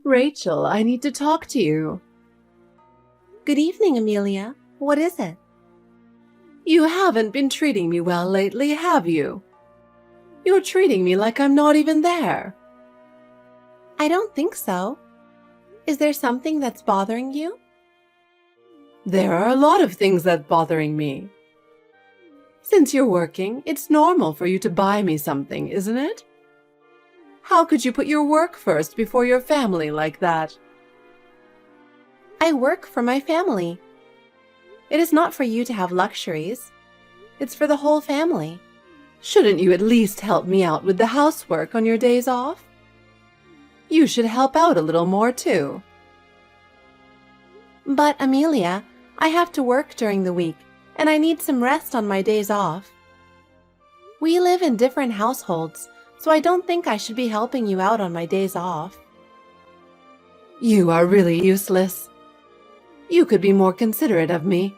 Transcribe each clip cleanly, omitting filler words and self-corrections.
Rachel, I need to talk to you. Good evening, Amelia. What is it? You haven't been treating me well lately, have you? You're treating me like I'm not even there. I don't think so. Is there something that's bothering you? There are a lot of things that's bothering me. Since you're working, it's normal for you to buy me something, isn't it? How could you put your work first before your family like that? I work for my family. It is not for you to have luxuries. It's for the whole family. Shouldn't you at least help me out with the housework on your days off? You should help out a little more too. But, Amelia, I have to work during the week, and I need some rest on my days off. We live in different households, so I don't think I should be helping you out on my days off. You are really useless. You could be more considerate of me.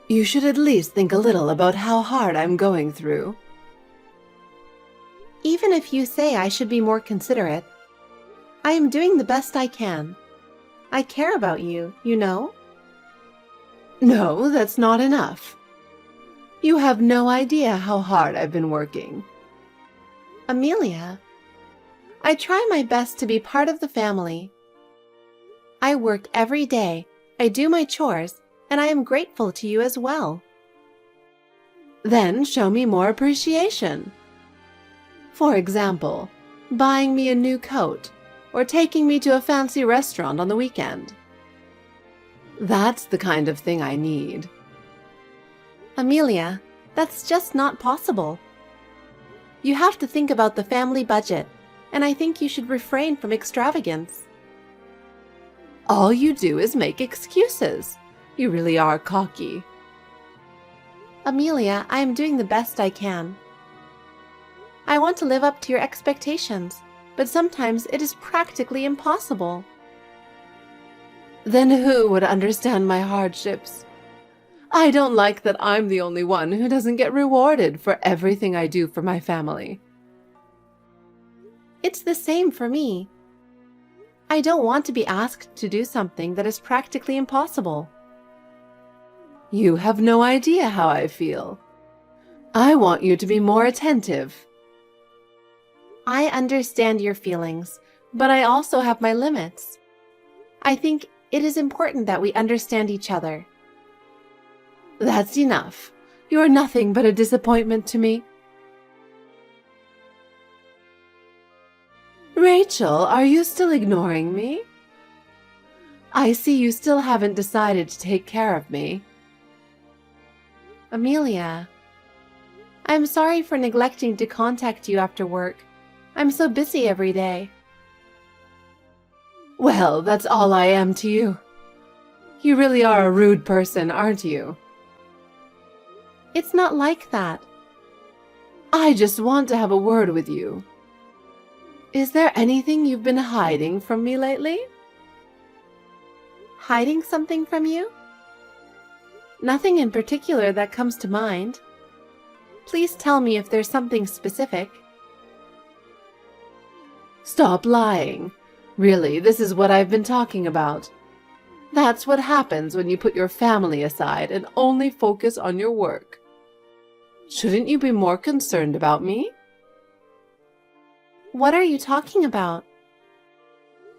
You should at least think a little about how hard I'm going through. Even if you say I should be more considerate, I am doing the best I can. I care about you, you know? No, that's not enough. You have no idea how hard I've been working. Amelia, I try my best to be part of the family. I work every day, I do my chores, and I am grateful to you as well. Then show me more appreciation. For example, buying me a new coat or taking me to a fancy restaurant on the weekend. That's the kind of thing I need. Amelia, that's just not possible. You have to think about the family budget, and I think you should refrain from extravagance. All you do is make excuses. You really are cocky. Amelia, I am doing the best I can. I want to live up to your expectations, but sometimes it is practically impossible. Then who would understand my hardships? I don't like that I'm the only one who doesn't get rewarded for everything I do for my family. It's the same for me. I don't want to be asked to do something that is practically impossible. You have no idea how I feel. I want you to be more attentive. I understand your feelings, but I also have my limits. I think it is important that we understand each other. That's enough. You're nothing but a disappointment to me. Rachel, are you still ignoring me? I see you still haven't decided to take care of me. Amelia, I'm sorry for neglecting to contact you after work. I'm so busy every day. Well, that's all I am to you. You really are a rude person, aren't you? It's not like that. I just want to have a word with you. Is there anything you've been hiding from me lately? Hiding something from you? Nothing in particular that comes to mind. Please tell me if there's something specific. Stop lying. Really, this is what I've been talking about. That's what happens when you put your family aside and only focus on your work. Shouldn't you be more concerned about me? What are you talking about?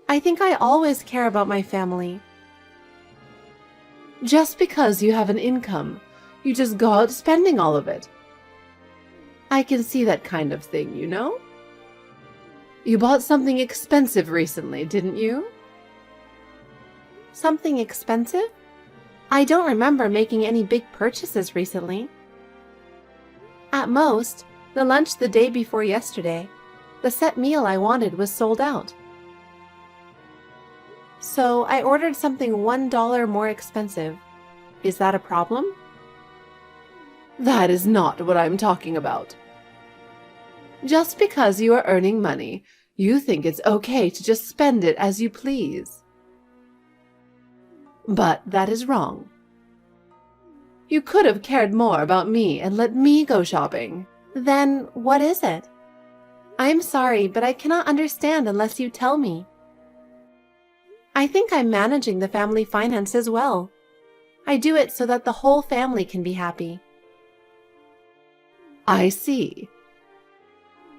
I think I always care about my family. Just because you have an income, you just go out spending all of it. I can see that kind of thing, you know? You bought something expensive recently, didn't you? Something expensive? I don't remember making any big purchases recently. At most, the lunch the day before yesterday, the set meal I wanted was sold out. So I ordered something $1 more expensive. Is that a problem? That is not what I'm talking about. Just because you are earning money, you think it's okay to just spend it as you please. But that is wrong. You could have cared more about me and let me go shopping. Then what is it? I'm sorry, but I cannot understand unless you tell me. I think I'm managing the family finances well. I do it so that the whole family can be happy. I see.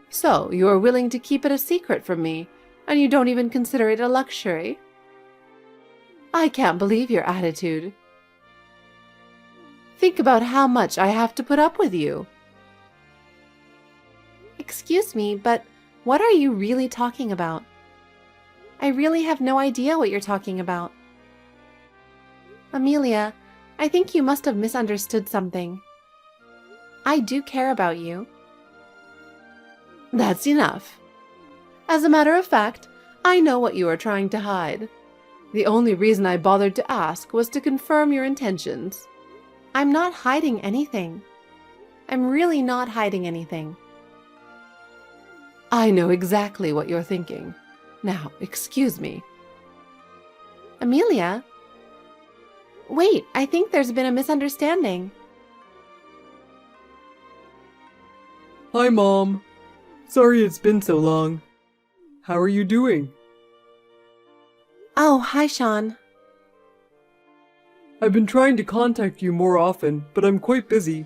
So, you are willing to keep it a secret from me, and you don't even consider it a luxury? I can't believe your attitude. Think about how much I have to put up with you. Excuse me, but what are you really talking about? I really have no idea what you're talking about. Amelia, I think you must have misunderstood something. I do care about you. That's enough. As a matter of fact, I know what you are trying to hide. The only reason I bothered to ask was to confirm your intentions. I'm not hiding anything. I'm really not hiding anything. I know exactly what you're thinking. Now, excuse me. Amelia? Wait, I think there's been a misunderstanding. Hi, Mom. Sorry it's been so long. How are you doing? Oh, hi, Shawn. I've been trying to contact you more often, but I'm quite busy.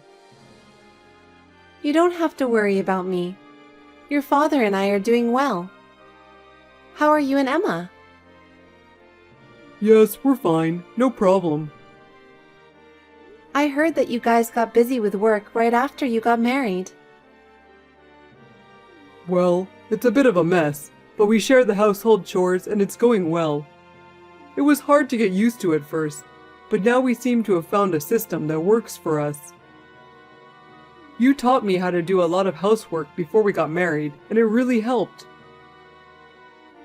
You don't have to worry about me. Your father and I are doing well. How are you and Emma? Yes, we're fine. No problem. I heard that you guys got busy with work right after you got married. Well, it's a bit of a mess, but we share the household chores and it's going well. It was hard to get used to at first, but now we seem to have found a system that works for us. You taught me how to do a lot of housework before we got married, and it really helped.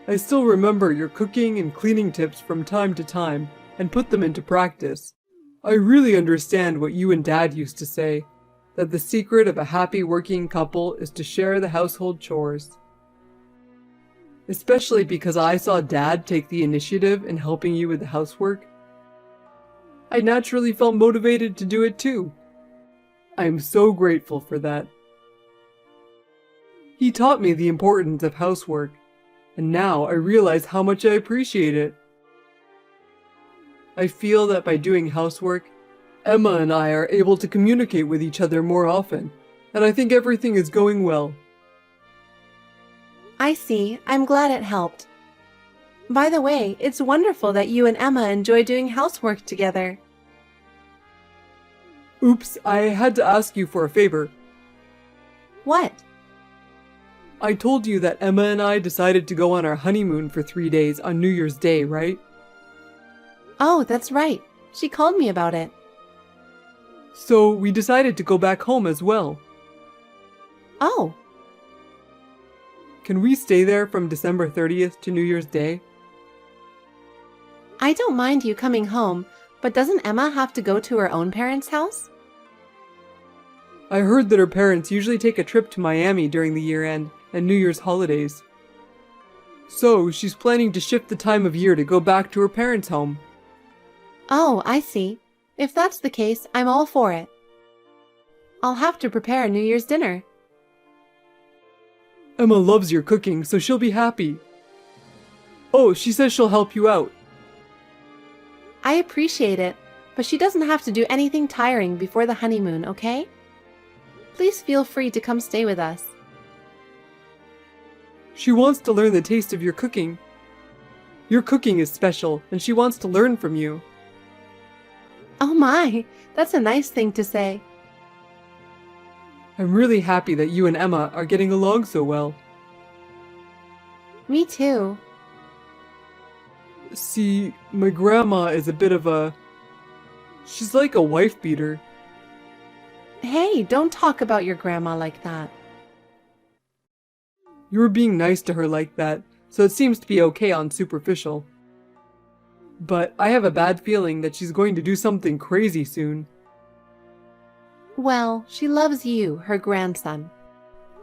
I still remember your cooking and cleaning tips from time to time and put them into practice. I really understand what you and Dad used to say, that the secret of a happy working couple is to share the household chores. Especially because I saw Dad take the initiative in helping you with the housework. I naturally felt motivated to do it too. I am so grateful for that. He taught me the importance of housework, and now I realize how much I appreciate it. I feel that by doing housework, Emma and I are able to communicate with each other more often, and I think everything is going well. I see. I'm glad it helped. By the way, it's wonderful that you and Emma enjoy doing housework together. Oops, I had to ask you for a favor. What? I told you that Emma and I decided to go on our honeymoon for 3 days on New Year's Day, right? Oh, that's right. She called me about it. So we decided to go back home as well. Oh. Can we stay there from December 30th to New Year's Day? I don't mind you coming home, but doesn't Emma have to go to her own parents' house? I heard that her parents usually take a trip to Miami during the year-end and New Year's holidays. So she's planning to shift the time of year to go back to her parents' home. Oh, I see. If that's the case, I'm all for it. I'll have to prepare New Year's dinner. Emma loves your cooking, so she'll be happy. Oh, she says she'll help you out. I appreciate it, but she doesn't have to do anything tiring before the honeymoon, okay? Please feel free to come stay with us. She wants to learn the taste of your cooking. Your cooking is special, and she wants to learn from you. Oh my, that's a nice thing to say. I'm really happy that you and Emma are getting along so well. Me too. See, my grandma is a bit of a... She's like a wife beater. Hey, don't talk about your grandma like that. You were being nice to her like that, so it seems to be okay on superficial. But I have a bad feeling that she's going to do something crazy soon. Well, she loves you, her grandson.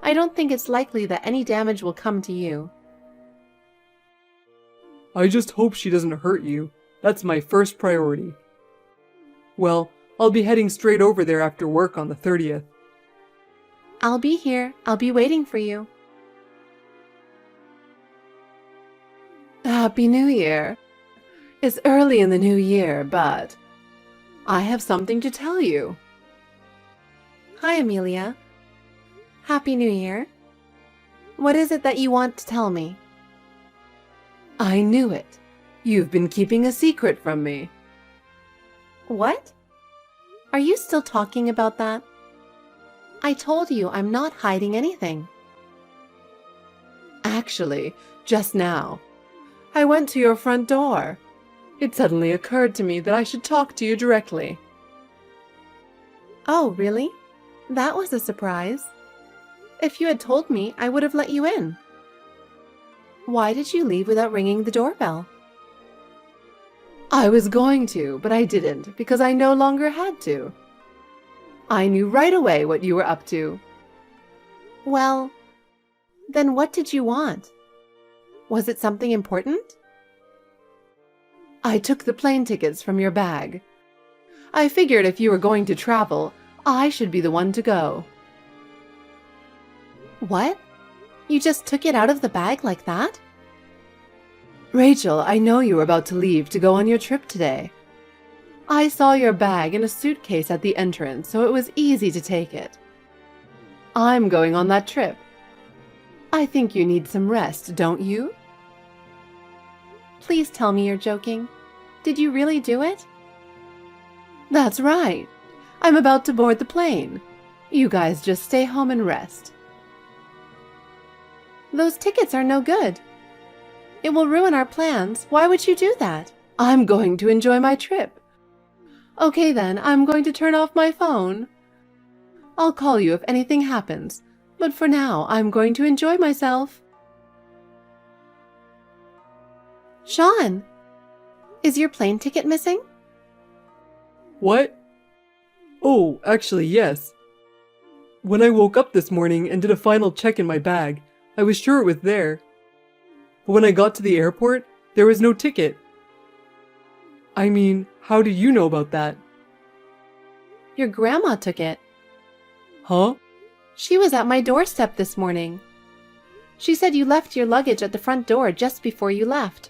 I don't think it's likely that any damage will come to you. I just hope she doesn't hurt you. That's my first priority. Well, I'll be heading straight over there after work on the 30th. I'll be here. I'll be waiting for you. Happy New Year. It's early in the new year, but I have something to tell you. Hi, Amelia. Happy New Year. What is it that you want to tell me? I knew it. You've been keeping a secret from me. What? Are you still talking about that? I told you I'm not hiding anything. Actually, just now, I went to your front door. It suddenly occurred to me that I should talk to you directly. Oh, really? That was a surprise. If you had told me, I would have let you in. Why did you leave without ringing the doorbell? I was going to, but I didn't because I no longer had to. I knew right away what you were up to. Well, then what did you want? Was it something important? I took the plane tickets from your bag. I figured if you were going to travel, I should be the one to go. What? You just took it out of the bag like that? Rachel, I know you were about to leave to go on your trip today. I saw your bag in a suitcase at the entrance, so it was easy to take it. I'm going on that trip. I think you need some rest, don't you? Please tell me you're joking. Did you really do it? That's right. I'm about to board the plane. You guys just stay home and rest. Those tickets are no good. It will ruin our plans. Why would you do that? I'm going to enjoy my trip. Okay then, I'm going to turn off my phone. I'll call you if anything happens, but for now, I'm going to enjoy myself. Shawn! Is your plane ticket missing? What? Oh, actually, yes. When I woke up this morning and did a final check in my bag, I was sure it was there. But when I got to the airport, there was no ticket. I mean, how do you know about that? Your grandma took it. Huh? She was at my doorstep this morning. She said you left your luggage at the front door just before you left.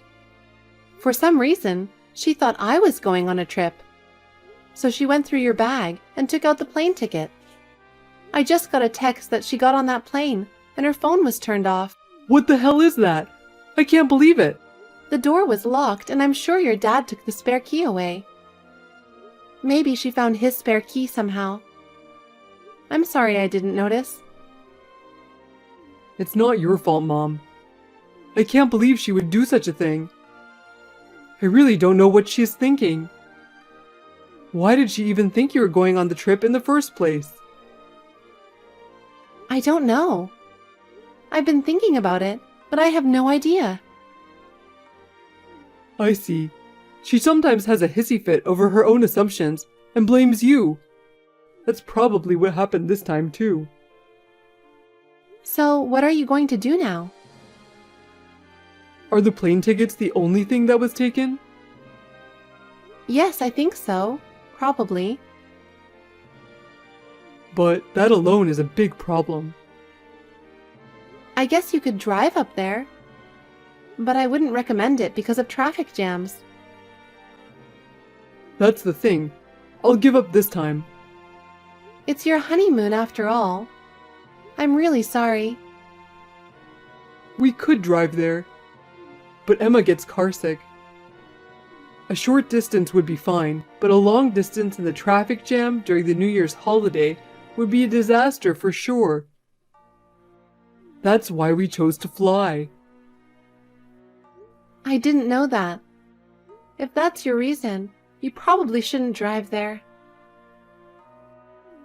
For some reason, she thought I was going on a trip. So she went through your bag and took out the plane ticket. I just got a text that she got on that plane and her phone was turned off. What the hell is that? I can't believe it. The door was locked and I'm sure your dad took the spare key away. Maybe she found his spare key somehow. I'm sorry I didn't notice. It's not your fault, Mom. I can't believe she would do such a thing. I really don't know what she's thinking. Why did she even think you were going on the trip in the first place? I don't know. I've been thinking about it, but I have no idea. I see. She sometimes has a hissy fit over her own assumptions and blames you. That's probably what happened this time too. So, what are you going to do now? Are the plane tickets the only thing that was taken? Yes, I think so. Probably. But that alone is a big problem. I guess you could drive up there. But I wouldn't recommend it because of traffic jams. That's the thing. I'll give up this time. It's your honeymoon after all. I'm really sorry. We could drive there. But Emma gets carsick. A short distance would be fine, but a long distance in the traffic jam during the New Year's holiday would be a disaster for sure. That's why we chose to fly. I didn't know that. If that's your reason, you probably shouldn't drive there.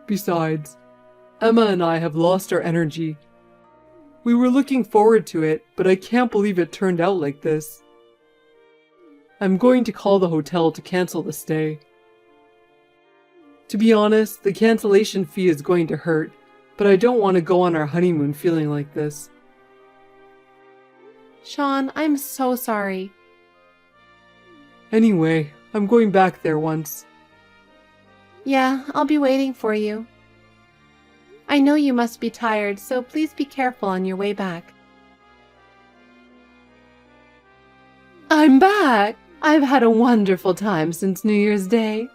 Besides, Emma and I have lost our energy. We were looking forward to it, but I can't believe it turned out like this. I'm going to call the hotel to cancel the stay. To be honest, the cancellation fee is going to hurt, but I don't want to go on our honeymoon feeling like this. Shawn, I'm so sorry. Anyway, I'm going back there once. Yeah, I'll be waiting for you. I know you must be tired, so please be careful on your way back. I'm back! I've had a wonderful time since New Year's Day.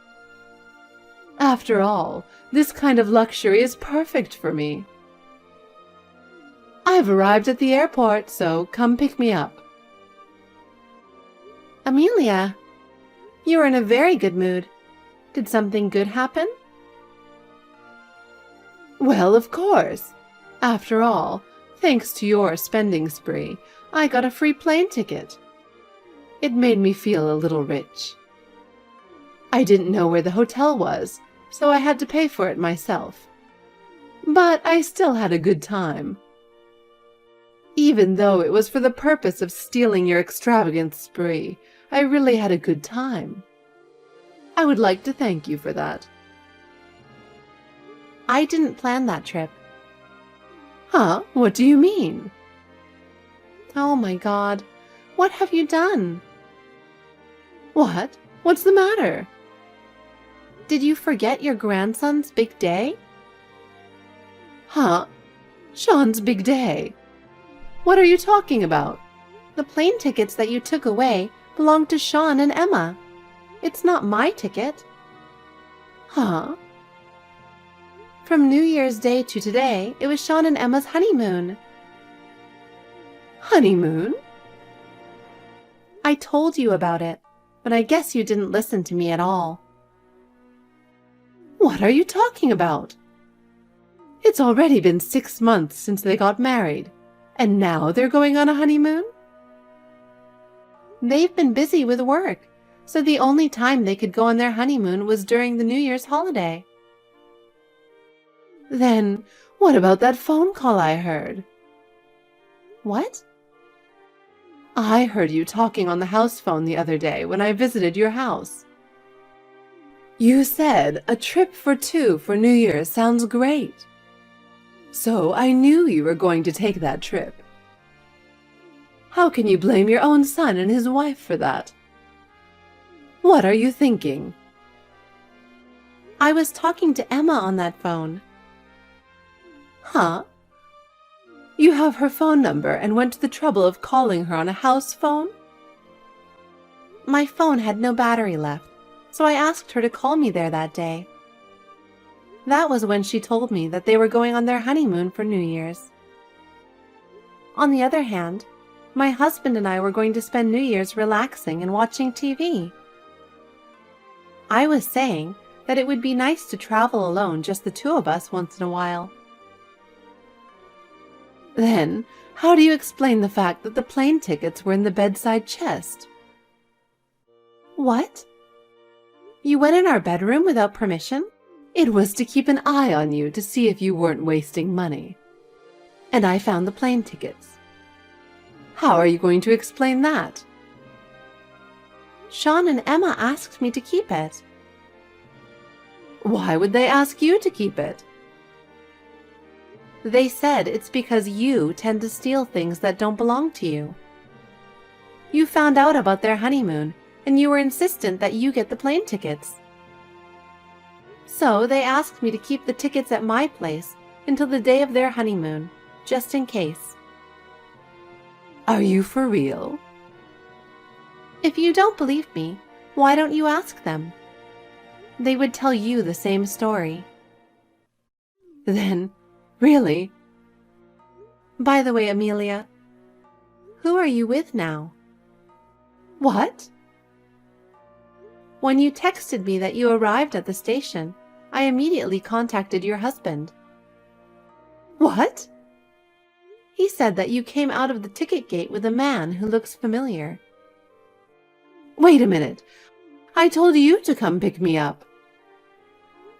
After all, this kind of luxury is perfect for me. I've arrived at the airport, so come pick me up. Amelia, you are in a very good mood. Did something good happen? Well, of course. After all, thanks to your spending spree, I got a free plane ticket. It made me feel a little rich. I didn't know where the hotel was, so I had to pay for it myself. But I still had a good time. Even though it was for the purpose of stealing your extravagant spree, I really had a good time. I would like to thank you for that. I didn't plan that trip. Huh? What do you mean? Oh my God, what have you done? What? What's the matter? Did you forget your grandson's big day? Huh? Shawn's big day? What are you talking about? The plane tickets that you took away belong to Shawn and Emma. It's not my ticket. Huh? From New Year's Day to today, it was Shawn and Emma's honeymoon. Honeymoon? I told you about it, but I guess you didn't listen to me at all. What are you talking about? It's already been 6 months since they got married, and now they're going on a honeymoon? They've been busy with work, so the only time they could go on their honeymoon was during the New Year's holiday. Then, what about that phone call I heard? What? I heard you talking on the house phone the other day when I visited your house. You said a trip for 2 for New Year's sounds great. So I knew you were going to take that trip. How can you blame your own son and his wife for that? What are you thinking? I was talking to Emma on that phone. Huh? You have her phone number and went to the trouble of calling her on a house phone? My phone had no battery left, so I asked her to call me there that day. That was when she told me that they were going on their honeymoon for New Year's. On the other hand, my husband and I were going to spend New Year's relaxing and watching TV. I was saying that it would be nice to travel alone, just the 2 of us, once in a while. Then, how do you explain the fact that the plane tickets were in the bedside chest? What? You went in our bedroom without permission? It was to keep an eye on you to see if you weren't wasting money. And I found the plane tickets. How are you going to explain that? Shawn and Emma asked me to keep it. Why would they ask you to keep it? They said it's because you tend to steal things that don't belong to you. You found out about their honeymoon, and you were insistent that you get the plane tickets. So they asked me to keep the tickets at my place until the day of their honeymoon, just in case. Are you for real? If you don't believe me, why don't you ask them? They would tell you the same story. Then, really? By the way, Amelia, who are you with now? What? When you texted me that you arrived at the station, I immediately contacted your husband. What? He said that you came out of the ticket gate with a man who looks familiar. Wait a minute. I told you to come pick me up.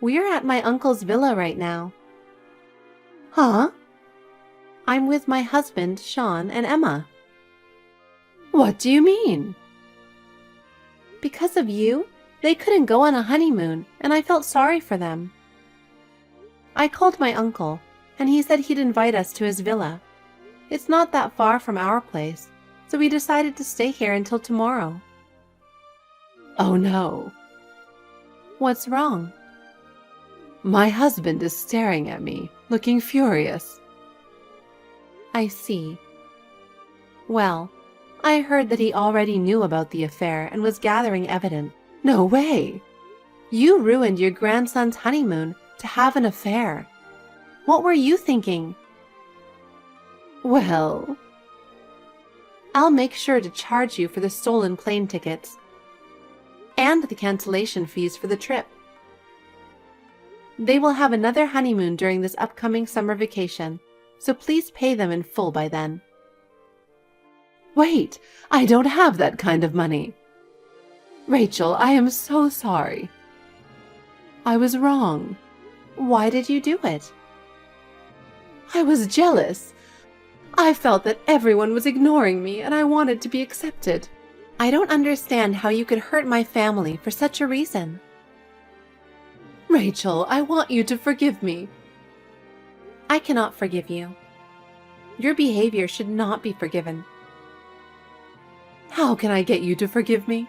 We're at my uncle's villa right now. Huh? I'm with my husband, Shawn, and Emma. What do you mean? Because of you, they couldn't go on a honeymoon, and I felt sorry for them. I called my uncle, and he said he'd invite us to his villa. It's not that far from our place, so we decided to stay here until tomorrow. Oh no. What's wrong? My husband is staring at me, looking furious. I see. Well, I heard that he already knew about the affair and was gathering evidence. No way! You ruined your grandson's honeymoon to have an affair. What were you thinking? Well, I'll make sure to charge you for the stolen plane tickets and the cancellation fees for the trip. They will have another honeymoon during this upcoming summer vacation, so please pay them in full by then. wait, I don't have that kind of money. Rachel, I am so sorry. I was wrong. Why did you do it? I was jealous. I felt that everyone was ignoring me and I wanted to be accepted. I don't understand how you could hurt my family for such a reason. Rachel, I want you to forgive me. I cannot forgive you. Your behavior should not be forgiven. How can I get you to forgive me?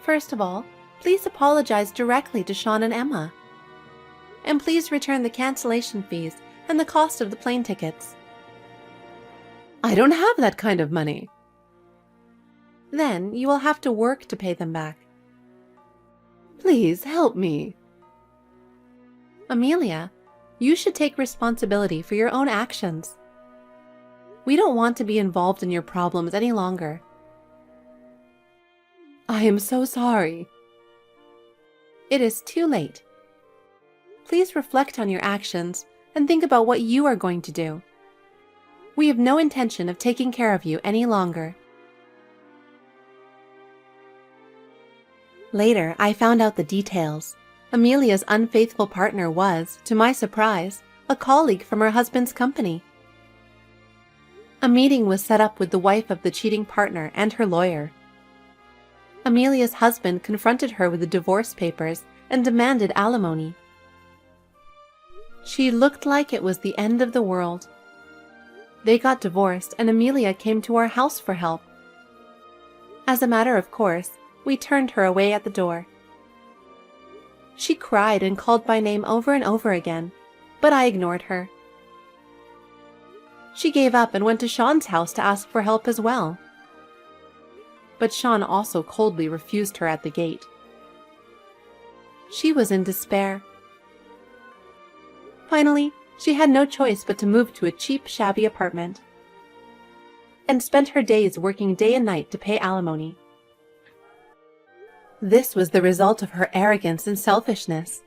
First of all, please apologize directly to Shawn and Emma. And please return the cancellation fees and the cost of the plane tickets. I don't have that kind of money. Then you will have to work to pay them back. Please help me. Amelia, you should take responsibility for your own actions. We don't want to be involved in your problems any longer. I am so sorry. It is too late. Please reflect on your actions and think about what you are going to do. We have no intention of taking care of you any longer. Later, I found out the details. Amelia's unfaithful partner was, to my surprise, a colleague from her husband's company. A meeting was set up with the wife of the cheating partner and her lawyer. Amelia's husband confronted her with the divorce papers and demanded alimony. She looked like it was the end of the world. They got divorced and Amelia came to our house for help. As a matter of course, we turned her away at the door. She cried and called by name over and over again, but I ignored her. She gave up and went to Shawn's house to ask for help as well. But Shawn also coldly refused her at the gate. She was in despair. Finally, she had no choice but to move to a cheap, shabby apartment and spent her days working day and night to pay alimony. This was the result of her arrogance and selfishness.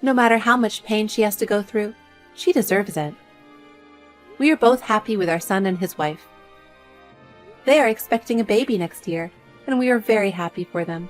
No matter how much pain she has to go through, she deserves it. We are both happy with our son and his wife. They are expecting a baby next year, and we are very happy for them.